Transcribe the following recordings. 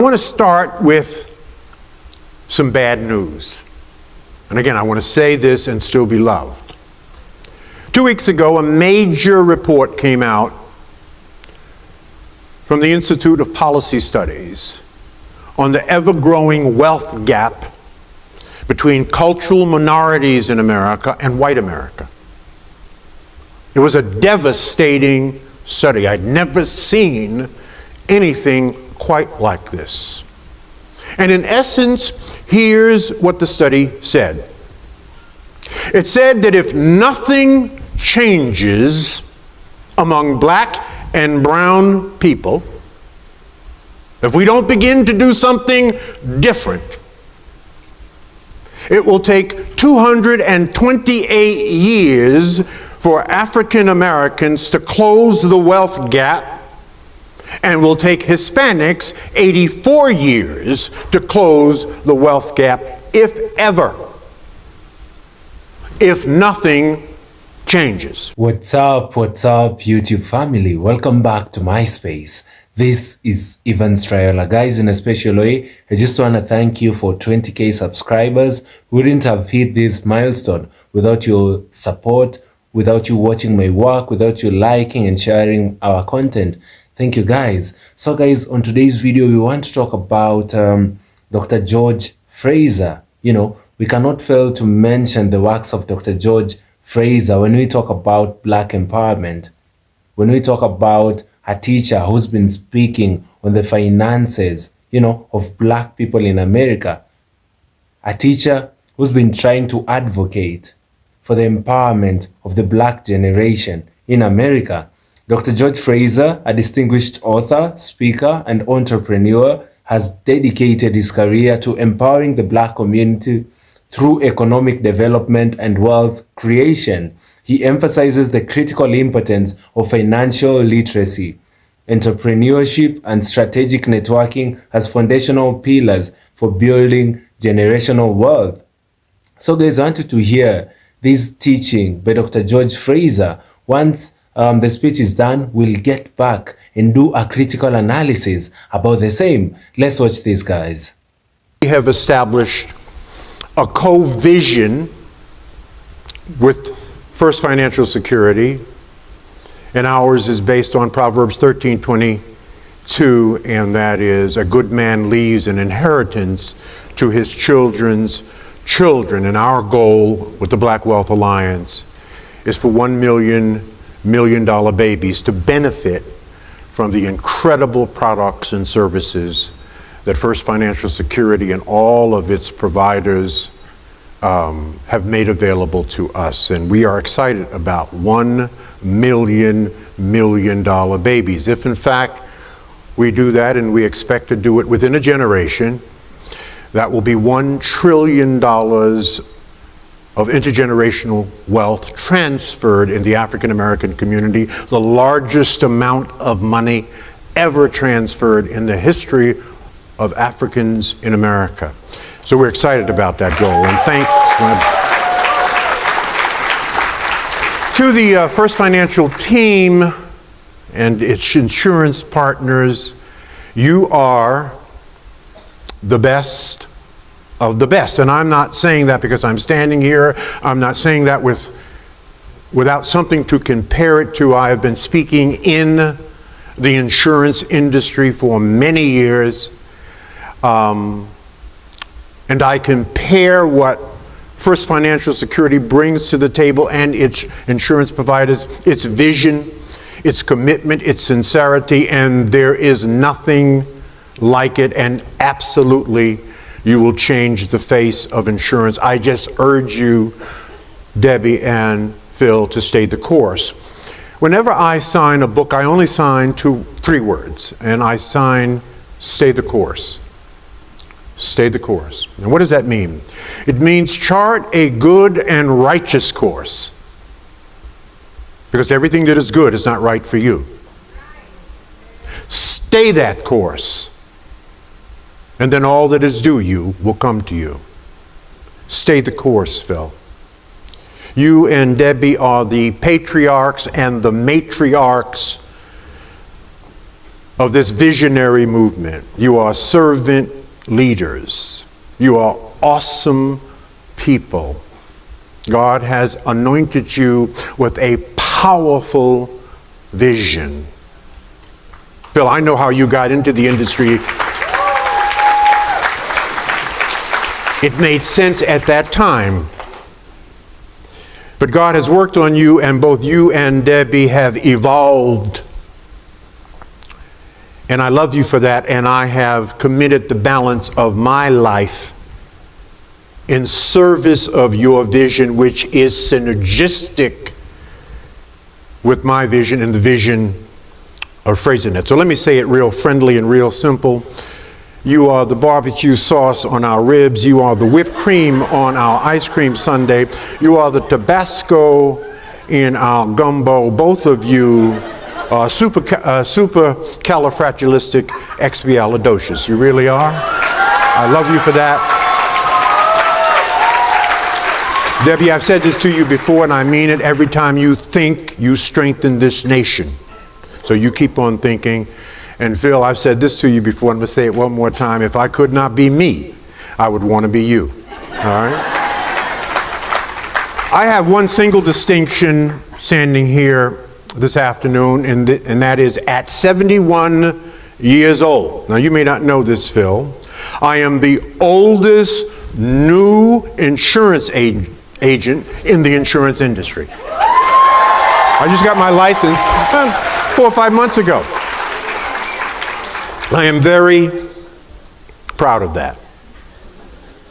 I want to start with some bad news. And again, I want to say this and still be loved. 2 weeks ago, a major report came out from the Institute of Policy Studies on the ever-growing wealth gap between cultural minorities in America and white America. It was a devastating study. I'd never seen anything quite like this. And in essence, here's what the study said. It said that if nothing changes among black and brown people, if we don't begin to do something different, it will take 228 years for African Americans to close the wealth gap, and will take Hispanics 84 years to close the wealth gap, if ever, if nothing changes. What's up, YouTube family? Welcome back to my space. This is Ivan Strayola. Guys, in a special way, I just want to thank you for 20k subscribers. We wouldn't have hit this milestone without your support, without you watching my work, without you liking and sharing our content. Thank you, guys. So guys, on today's video, we want to talk about Dr. George Fraser. You know, we cannot fail to mention the works of Dr. George Fraser when we talk about black empowerment, when we talk about a teacher who's been speaking on the finances, you know, of black people in America, a teacher who's been trying to advocate for the empowerment of the black generation in America. Dr. George Fraser, a distinguished author, speaker, and entrepreneur, has dedicated his career to empowering the black community through economic development and wealth creation. He emphasizes the critical importance of financial literacy, entrepreneurship, and strategic networking as foundational pillars for building generational wealth. So guys, I wanted to hear this teaching by Dr. George Fraser. Once the speech is done, we'll get back and do a critical analysis about the same. Let's watch this, guys. We have established a co-vision with First Financial Security, and ours is based on Proverbs 13:22, and that is, a good man leaves an inheritance to his children's children. And our goal with the Black Wealth Alliance is for 1 million million-dollar babies to benefit from the incredible products and services that First Financial Security and all of its providers have made available to us. And we are excited about 1 million million-dollar babies. If in fact we do that, and we expect to do it within a generation, that will be $1 trillion of intergenerational wealth transferred in the African American community, the largest amount of money ever transferred in the history of Africans in America. So we're excited about that goal. And thank to the First Financial team and its insurance partners. You are the best of the best. And I'm not saying that because I'm standing here. I'm not saying that without something to compare it to. I have been speaking in the insurance industry for many years. And I compare what First Financial Security brings to the table and its insurance providers, its vision, its commitment, its sincerity, and there is nothing like it, and absolutely you will change the face of insurance. I just urge you, Debbie and Phil, to stay the course. Whenever I sign a book, I only sign 3 words, and I sign, stay the course. Stay the course. And what does that mean? It means chart a good and righteous course. Because everything that is good is not right for you. Stay that course. And then all that is due you will come to you. Stay the course, Phil. You and Debbie are the patriarchs and the matriarchs of this visionary movement. You are servant leaders. You are awesome people. God has anointed you with a powerful vision. Phil, I know how you got into the industry. It made sense at that time. But God has worked on you, and both you and Debbie have evolved. And I love you for that, and I have committed the balance of my life in service of your vision, which is synergistic with my vision and the vision of Fraser. So let me say it real friendly and real simple. You are the barbecue sauce on our ribs. You are the whipped cream on our ice cream sundae. You are the Tabasco in our gumbo. Both of you are supercalifragilisticexpialidocious. You really are. I love you for that. Debbie, I've said this to you before, and I mean it. Every time you think, you strengthen this nation. So you keep on thinking. And Phil, I've said this to you before, and I'm going to say it one more time. If I could not be me, I would want to be you. All right? I have one single distinction standing here this afternoon, and that is at 71 years old. Now, you may not know this, Phil. I am the oldest new insurance agent in the insurance industry. I just got my license 4 or 5 months ago. I am very proud of that.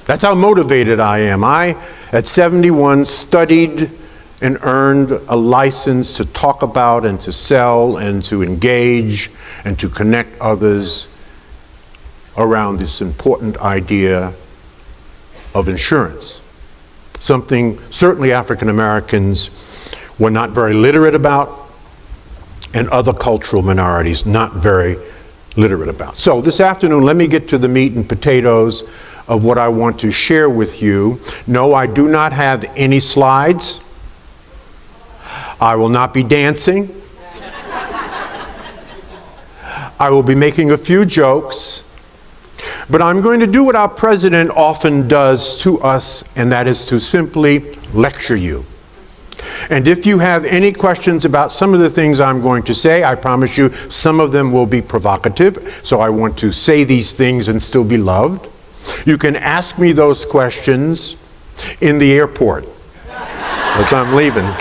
That's how motivated I am. I, at 71, studied and earned a license to talk about and to sell and to engage and to connect others around this important idea of insurance. Something certainly African Americans were not very literate about, and other cultural minorities not very literate about. So this afternoon, let me get to the meat and potatoes of what I want to share with you. No, I do not have any slides. I will not be dancing. I will be making a few jokes. But I'm going to do what our president often does to us, and that is to simply lecture you. And if you have any questions about some of the things I'm going to say, I promise you some of them will be provocative, so I want to say these things and still be loved. You can ask me those questions in the airport as I'm leaving.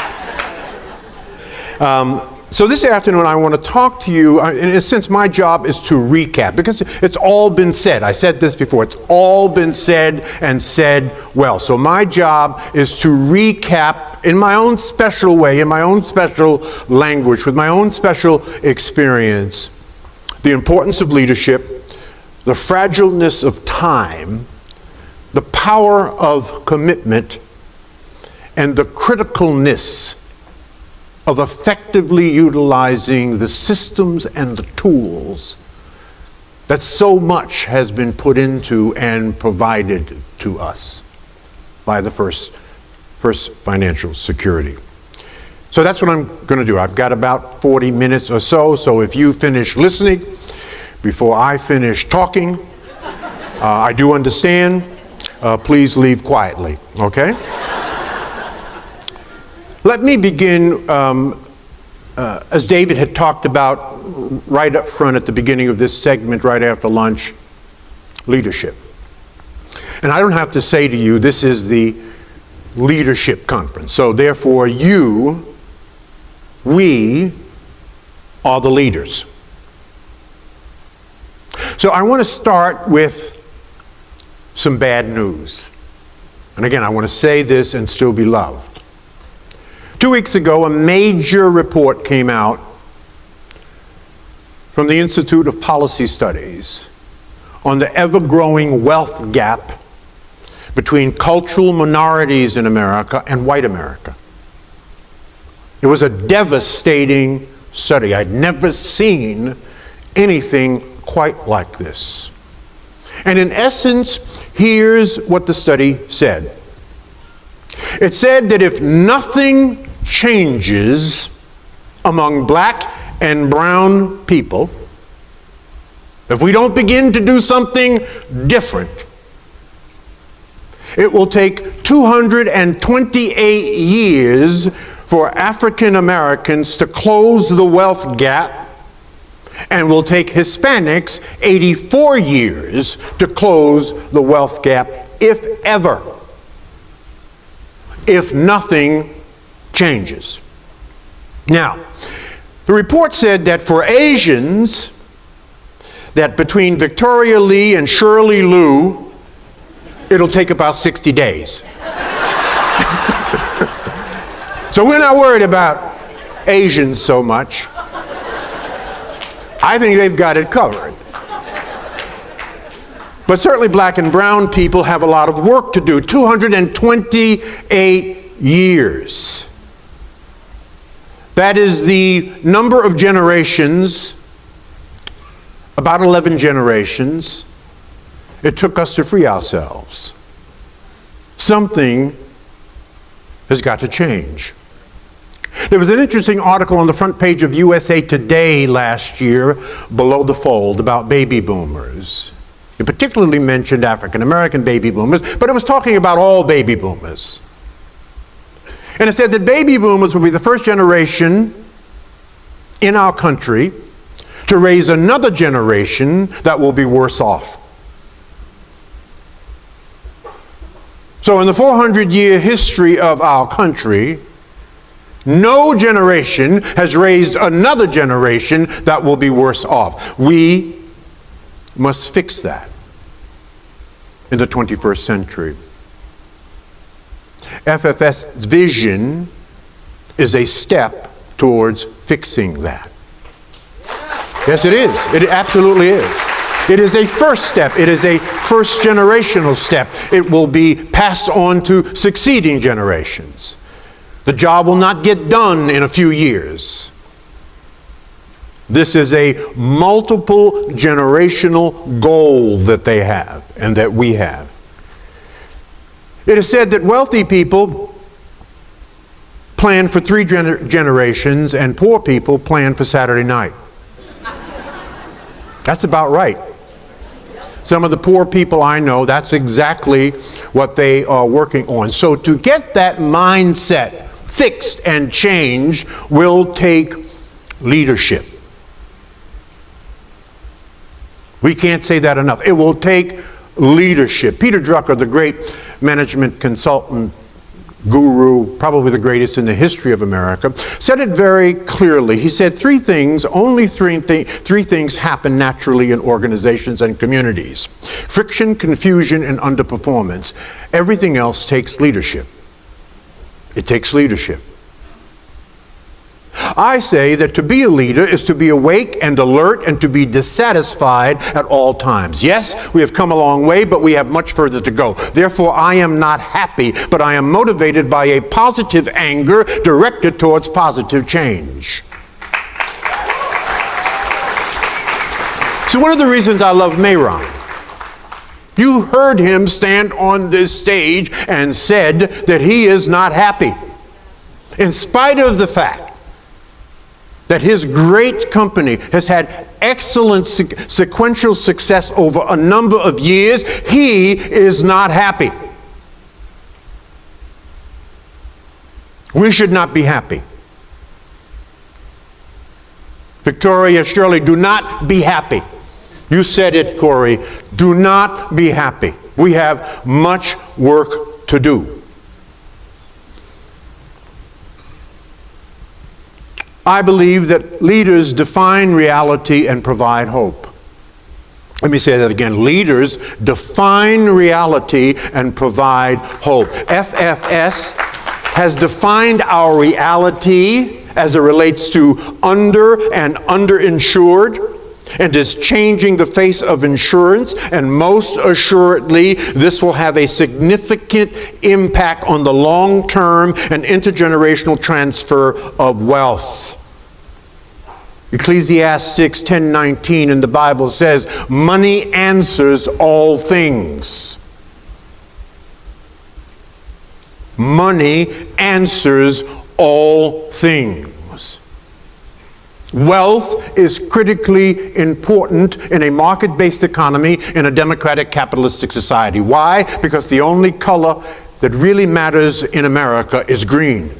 So this afternoon I want to talk to you, and since my job is to recap, because it's all been said. I said this before, it's all been said and said well. So my job is to recap in my own special way, in my own special language, with my own special experience, the importance of leadership, the fragileness of time, the power of commitment, and the criticalness of effectively utilizing the systems and the tools that so much has been put into and provided to us by the first financial security. So that's what I'm going to do. I've got about 40 minutes or so, so if you finish listening before I finish talking, I do understand, please leave quietly, okay? Let me begin, as David had talked about right up front at the beginning of this segment, right after lunch, leadership. And I don't have to say to you, this is the leadership conference. So therefore, we are the leaders. So I want to start with some bad news. And again, I want to say this and still be loved. 2 weeks ago, a major report came out from the Institute of Policy Studies on the ever-growing wealth gap between cultural minorities in America and white America. It was a devastating study. I'd never seen anything quite like this. And in essence, here's what the study said. It said that if nothing changes among black and brown people, if we don't begin to do something different, it will take 228 years for African Americans to close the wealth gap, and will take Hispanics 84 years to close the wealth gap, if ever, if nothing changes. Now, the report said that for Asians, that between Victoria Lee and Shirley Lou, it'll take about 60 days. So we're not worried about Asians so much. I think they've got it covered. But certainly black and brown people have a lot of work to do. 228 years. That is the number of generations, about 11 generations, it took us to free ourselves. Something has got to change. There was an interesting article on the front page of USA Today last year, below the fold, about baby boomers. It particularly mentioned African American baby boomers, but it was talking about all baby boomers. And it said that baby boomers will be the first generation in our country to raise another generation that will be worse off. So in the 400-year history of our country, no generation has raised another generation that will be worse off. We must fix that in the 21st century. FFS's vision is a step towards fixing that. Yes, it is. It absolutely is. It is a first step. It is a first generational step. It will be passed on to succeeding generations. The job will not get done in a few years. This is a multiple generational goal that they have and that we have. It is said that wealthy people plan for 3 generations and poor people plan for Saturday night. That's about right. Some of the poor people I know, that's exactly what they are working on. So to get that mindset fixed and changed will take leadership. We can't say that enough. It will take leadership. Peter Drucker, the great management consultant guru, probably the greatest in the history of America, said it very clearly. He said only three things happen naturally in organizations and communities: friction, confusion, and underperformance. Everything else takes leadership. It takes leadership. I say that to be a leader is to be awake and alert and to be dissatisfied at all times. Yes, we have come a long way, but we have much further to go. Therefore, I am not happy, but I am motivated by a positive anger directed towards positive change. So one of the reasons I love Mayron, you heard him stand on this stage and said that he is not happy, in spite of the fact that his great company has had excellent sequential success over a number of years. He is not happy. We should not be happy. Victoria, Shirley, do not be happy. You said it, Corey. Do not be happy. We have much work to do. I believe that leaders define reality and provide hope. Let me say that again. Leaders define reality and provide hope. FFS has defined our reality as it relates to under and underinsured, and is changing the face of insurance, and most assuredly this will have a significant impact on the long-term and intergenerational transfer of wealth. Ecclesiastes 10:19 in the Bible says, money answers all things. Money answers all things. Wealth is critically important in a market-based economy in a democratic capitalistic society. Why? Because the only color that really matters in America is green.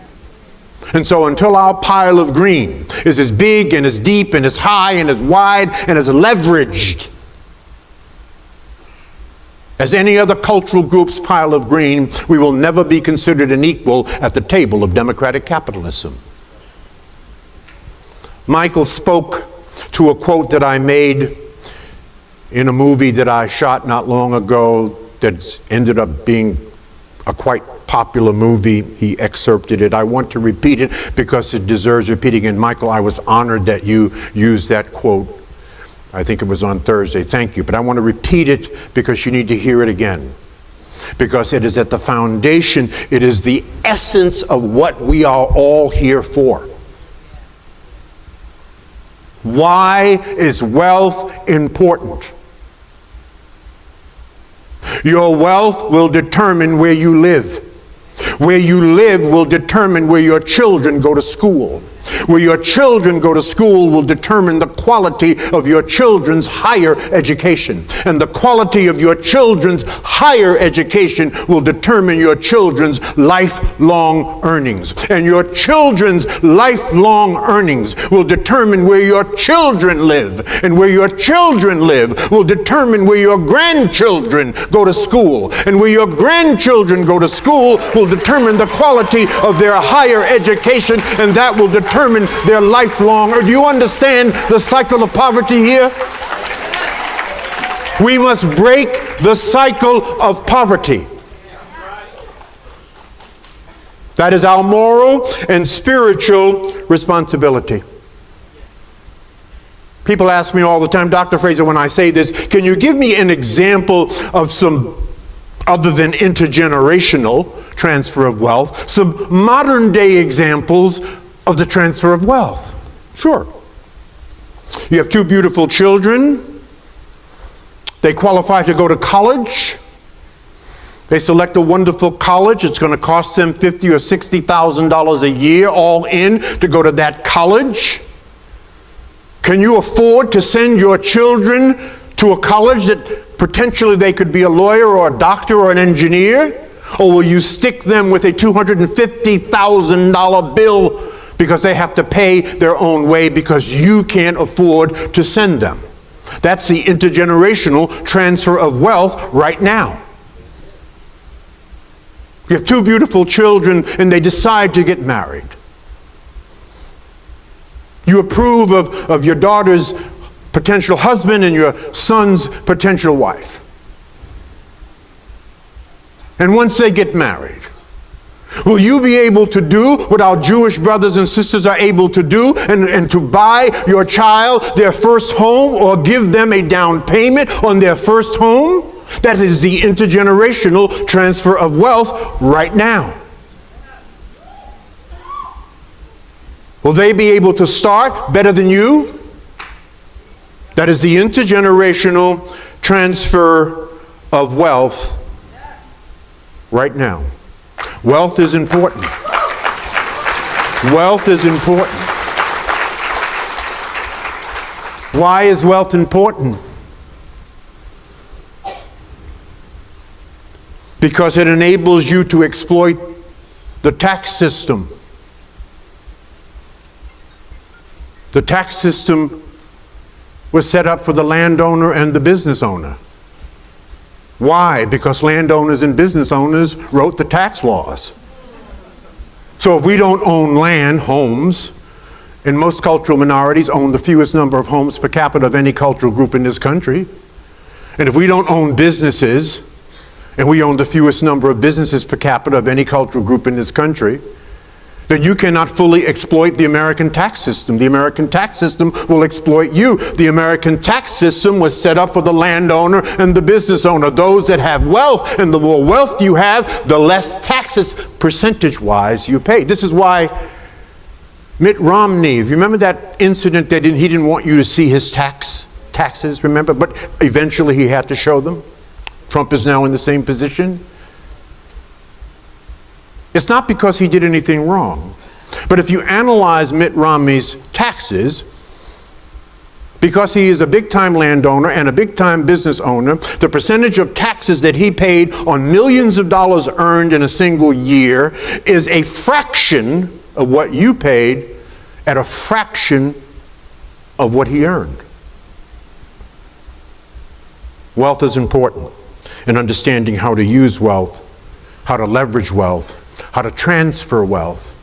And so until our pile of green is as big and as deep and as high and as wide and as leveraged as any other cultural group's pile of green, we will never be considered an equal at the table of democratic capitalism. Michael spoke to a quote that I made in a movie that I shot not long ago that ended up being a quite popular movie. He excerpted it. I want to repeat it because it deserves repeating. And Michael, I was honored that you used that quote. I think it was on Thursday. Thank you. But I want to repeat it because you need to hear it again. Because it is at the foundation, it is the essence of what we are all here for. Why is wealth important? Your wealth will determine where you live. Where you live will determine where your children go to school. Where your children go to school will determine the quality of your children's higher education. And the quality of your children's higher education will determine your children's lifelong earnings. And your children's lifelong earnings will determine where your children live. And where your children live will determine where your grandchildren go to school. And where your grandchildren go to school will determine the quality of their higher education, and that will determine their lifelong. Or do you understand the cycle of poverty here? We must break the cycle of poverty. That is our moral and spiritual responsibility. People ask me all the time, Dr. Fraser, when I say this, can you give me an example of some, other than intergenerational transfer of wealth, some modern day examples of the transfer of wealth? Sure. You have two beautiful children. They qualify to go to college. They select a wonderful college. It's going to cost them $50,000 or $60,000 a year all in to go to that college. Can you afford to send your children to a college that potentially they could be a lawyer or a doctor or an engineer? Or will you stick them with a $250,000 bill because they have to pay their own way because you can't afford to send them? That's the intergenerational transfer of wealth right now. You have two beautiful children and they decide to get married. You approve of your daughter's potential husband and your son's potential wife. And once they get married, will you be able to do what our Jewish brothers and sisters are able to do and to buy your child their first home or give them a down payment on their first home? That is the intergenerational transfer of wealth right now. Will they be able to start better than you? That is the intergenerational transfer of wealth right now. Wealth is important. Wealth is important. Why is wealth important? Because it enables you to exploit the tax system. The tax system was set up for the landowner and the business owner. Why? Because landowners and business owners wrote the tax laws. So if we don't own land, homes, and most cultural minorities own the fewest number of homes per capita of any cultural group in this country, and if we don't own businesses, and we own the fewest number of businesses per capita of any cultural group in this country, then you cannot fully exploit the American tax system. The American tax system will exploit you. The American tax system was set up for the landowner and the business owner, those that have wealth, and the more wealth you have, the less taxes percentage-wise you pay. This is why Mitt Romney, if you remember that incident that he didn't want you to see his taxes, remember? But eventually he had to show them. Trump is now in the same position. It's not because he did anything wrong. But if you analyze Mitt Romney's taxes, because he is a big-time landowner and a big-time business owner, the percentage of taxes that he paid on millions of dollars earned in a single year is a fraction of what you paid at a fraction of what he earned. Wealth is important, and understanding how to use wealth, how to leverage wealth, how to transfer wealth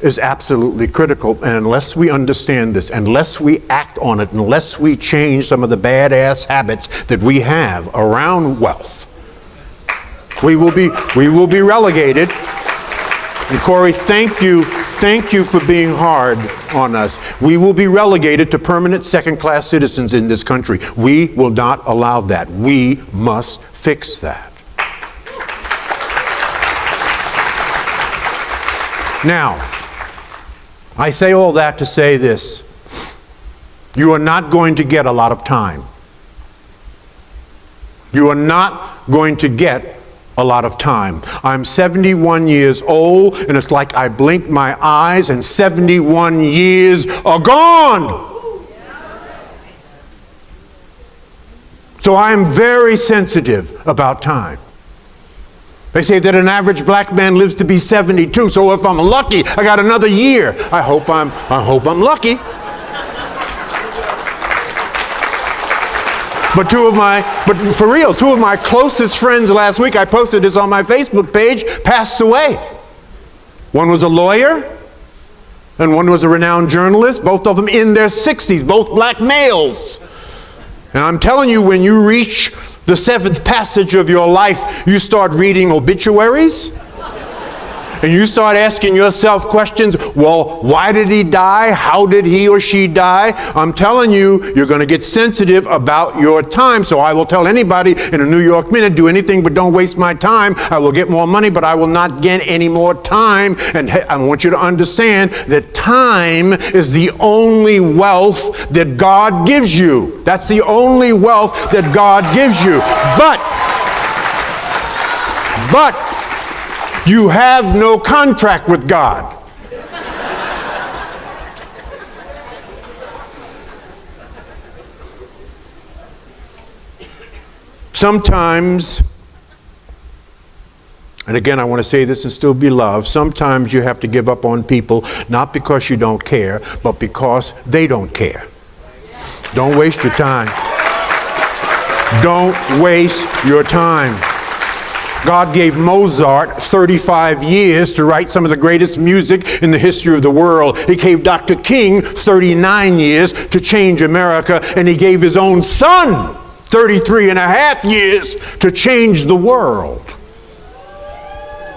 is absolutely critical. And unless we understand this, unless we act on it, unless we change some of the badass habits that we have around wealth, we will be relegated. And Corey, thank you for being hard on us. We will be relegated to permanent second-class citizens in this country. We will not allow that. We must fix that. Now, I say all that to say this. You are not going to get a lot of time. You are not going to get a lot of time. I'm 71 years old, and it's like I blinked my eyes and 71 years are gone. So I am very sensitive about time. They say that an average black man lives to be 72, so if I'm lucky, I got another year. I hope I'm lucky. But for real, two of my closest friends last week, I posted this on my Facebook page, passed away. One was a lawyer, and one was a renowned journalist, both of them in their 60s, both black males. And I'm telling you, when you reach the seventh passage of your life, you start reading obituaries, and you start asking yourself questions. Well, why did he die? How did he or she die? I'm telling you, you're going to get sensitive about your time. So I will tell anybody in a New York Minute, do anything but don't waste my time. I will get more money, but I will not get any more time. And I want you to understand that time is the only wealth that God gives you. That's the only wealth that God gives you. But you have no contract with God. Sometimes, and again I want to say this and still be loved, sometimes you have to give up on people, not because you don't care, but because they don't care. Don't waste your time. Don't waste your time. God gave Mozart 35 years to write some of the greatest music in the history of the world. He gave Dr. King 39 years to change America, and he gave his own son 33 and a half years to change the world.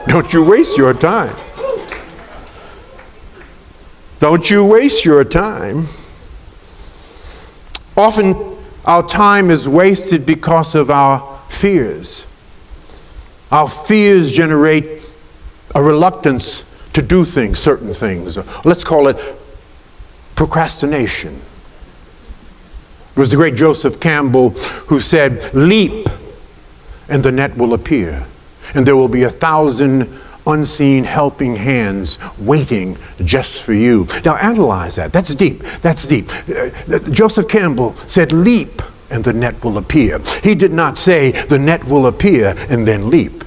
Don't you waste your time. Don't you waste your time. Often our time is wasted because of our fears. Our fears generate a reluctance to do things, certain things. Let's call it procrastination. It was the great Joseph Campbell who said, "Leap, and the net will appear, and there will be 1,000 unseen helping hands waiting just for you." Now analyze that. That's deep. That's deep. Joseph Campbell said, "Leap, and the net will appear." He did not say the net will appear and then leap.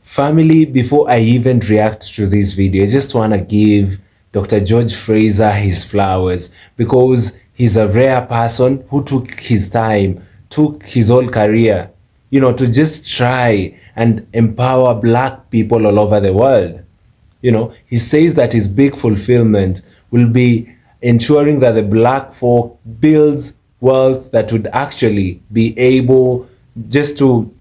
Family, before I even react to this video, I just want to give Dr. George Fraser his flowers, because he's a rare person who took his time, took his whole career, to just try and empower black people all over the world. He says that his big fulfillment will be ensuring that the black folk builds wealth that would actually be able just to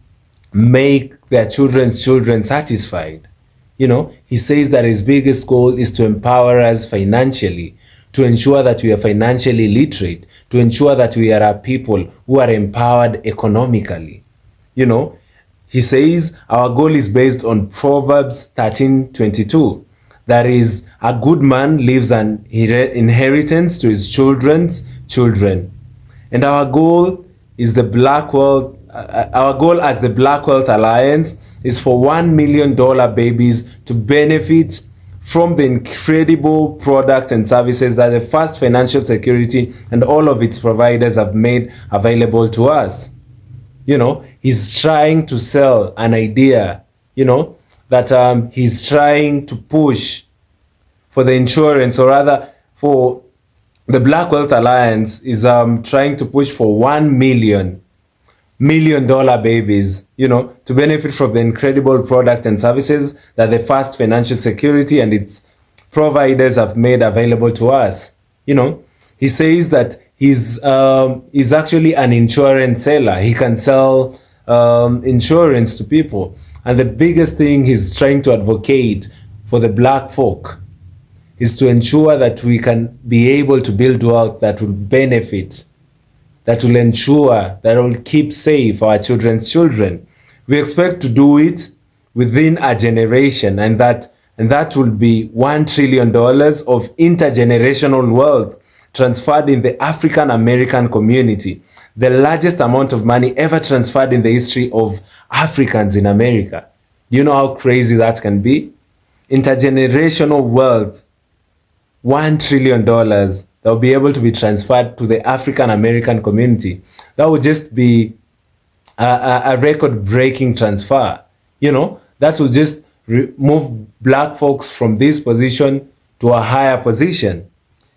make their children's children satisfied. He says that his biggest goal is to empower us financially, to ensure that we are financially literate, to ensure that we are a people who are empowered economically. He says our goal is based on Proverbs 13:22. That is, a good man leaves an inheritance to his children's children. And our goal is the Black Wealth. Our goal as the Black Wealth Alliance is for $1 million babies to benefit from the incredible products and services that the First Financial Security and all of its providers have made available to us. He's trying to sell an idea, that he's trying to push for the insurance, or rather for the Black Wealth Alliance is trying to push for $1 million babies, to benefit from the incredible product and services that the First Financial Security and its providers have made available to us. He says that he's actually an insurance seller. He can sell insurance to people. And the biggest thing he's trying to advocate for the black folk is to ensure that we can be able to build wealth that will benefit, that will ensure, that will keep safe our children's children. We expect to do it within a generation, and that will be $1 trillion of intergenerational wealth transferred in the African American community, the largest amount of money ever transferred in the history of Africans in America. Do you know how crazy that can be? Intergenerational wealth, $1 trillion that will be able to be transferred to the African American community. That would just be a record-breaking transfer. That will just move black folks from this position to a higher position.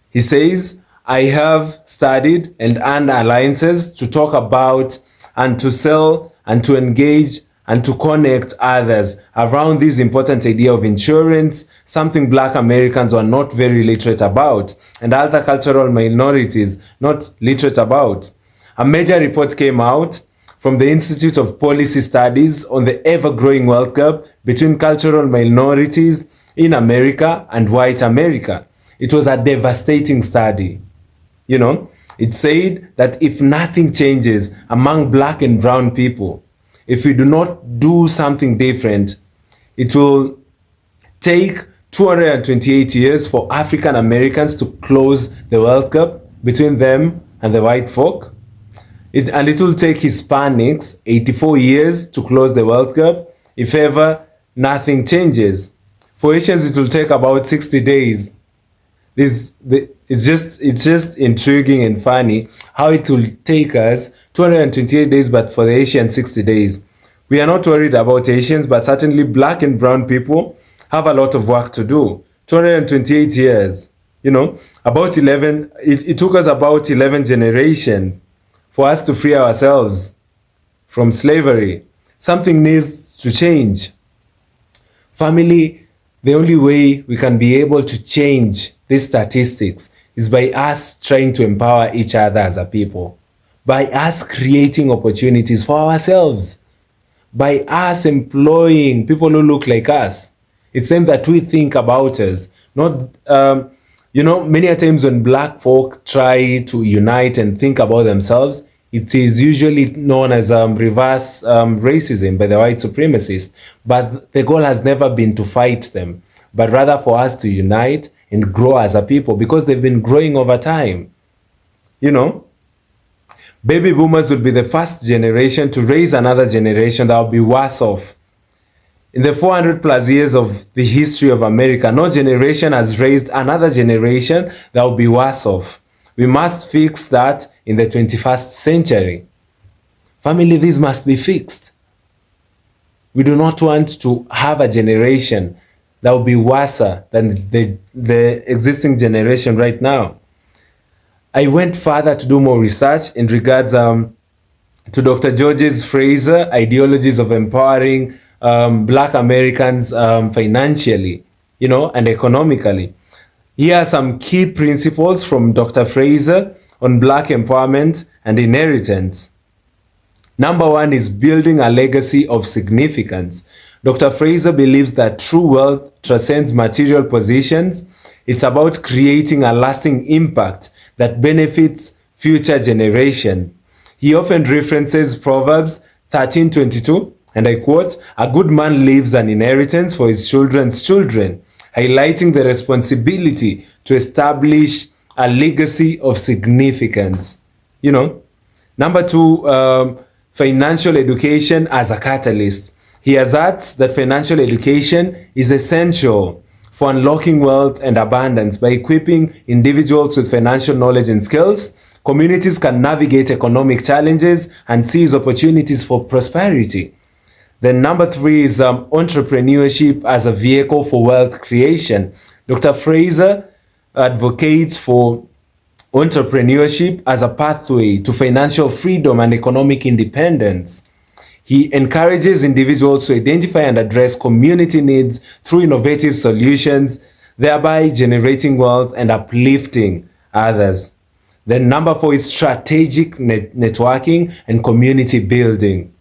He says, I have studied and earned alliances to talk about and to sell and to engage and to connect others around this important idea of insurance, something Black Americans were not very literate about, and other cultural minorities not literate about. A major report came out from the Institute of Policy Studies on the ever-growing wealth gap between cultural minorities in America and white America. It was a devastating study. It said that if nothing changes among black and brown people, if we do not do something different, it will take 228 years for African Americans to close the wealth gap between them and the white folk. And it will take Hispanics 84 years to close the wealth gap if ever nothing changes. For Asians, it will take about 60 days. It's just intriguing and funny how it will take us 228 days, but for the Asians 60 days. We are not worried about Asians, but certainly black and brown people have a lot of work to do. 228 years, it took us about 11 generations for us to free ourselves from slavery. Something needs to change. Family, the only way we can be able to change these statistics is by us trying to empower each other as a people, by us creating opportunities for ourselves, by us employing people who look like us. It's time that we think about us. Not, many a times when black folk try to unite and think about themselves, it is usually known as reverse racism by the white supremacists. But the goal has never been to fight them, but rather for us to unite and grow as a people, because they've been growing over time. Baby boomers will be the first generation to raise another generation that will be worse off. In the 400 plus years of the history of America, no generation has raised another generation that will be worse off. We must fix that in the 21st century. Family, this must be fixed. We do not want to have a generation that will be worse than the existing generation right now. I went further to do more research in regards to Dr. George's Fraser, Ideologies of Empowering Black Americans financially, and economically. Here are some key principles from Dr. Fraser on Black empowerment and inheritance. Number one is building a legacy of significance. Dr. Fraser believes that true wealth transcends material possessions. It's about creating a lasting impact that benefits future generations. He often references Proverbs 13:22, and I quote, "A good man leaves an inheritance for his children's children," highlighting the responsibility to establish a legacy of significance. Number two, financial education as a catalyst. He asserts that financial education is essential for unlocking wealth and abundance. By equipping individuals with financial knowledge and skills, communities can navigate economic challenges and seize opportunities for prosperity. Then number 3 is entrepreneurship as a vehicle for wealth creation. Dr. Fraser advocates for entrepreneurship as a pathway to financial freedom and economic independence. He encourages individuals to identify and address community needs through innovative solutions, thereby generating wealth and uplifting others. Then number 4 is strategic networking and community building.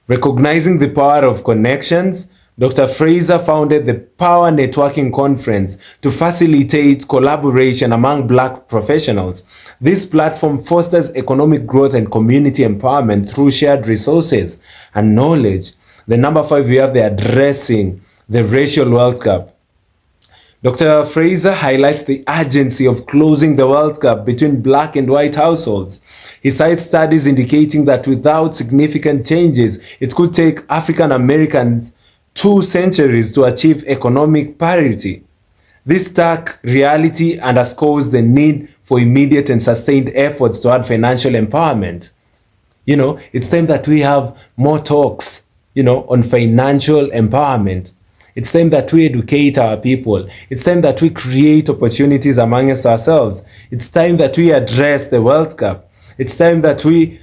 Recognizing the power of connections, Dr. Fraser founded the Power Networking Conference to facilitate collaboration among Black professionals. This platform fosters economic growth and community empowerment through shared resources and knowledge. The number 5, we have the addressing the racial wealth gap. Dr. Fraser highlights the urgency of closing the wealth gap between Black and white households. He cites studies indicating that without significant changes, it could take African Americans 2 centuries to achieve economic parity. This stark reality underscores the need for immediate and sustained efforts toward financial empowerment. It's time that we have more talks, on financial empowerment. It's time that we educate our people. It's time that we create opportunities amongst ourselves. It's time that we address the wealth gap. It's time that we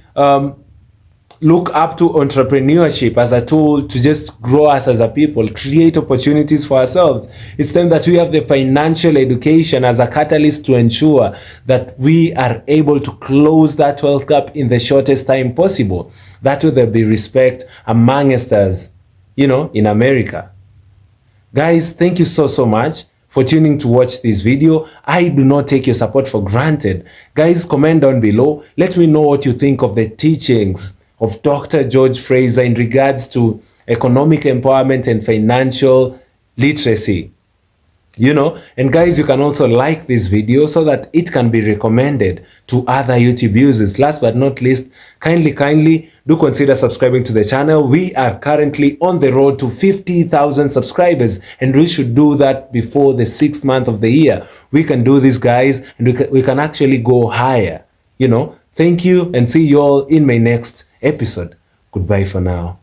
look up to entrepreneurship as a tool to just grow us as a people, create opportunities for ourselves. It's time that we have the financial education as a catalyst to ensure that we are able to close that wealth gap in the shortest time possible. That way there'll be respect amongst us, in America. Guys, thank you so much for tuning to watch this video. I do not take your support for granted. Guys, comment down below. Let me know what you think of the teachings of Dr. George Fraser in regards to economic empowerment and financial literacy. And guys, you can also like this video so that it can be recommended to other YouTube users. Last but not least, kindly do consider subscribing to the channel. We are currently on the road to 50,000 subscribers, and we should do that before the 6th month of the year. We can do this, guys, and we can actually go higher. Thank you, and see you all in my next episode. Goodbye for now.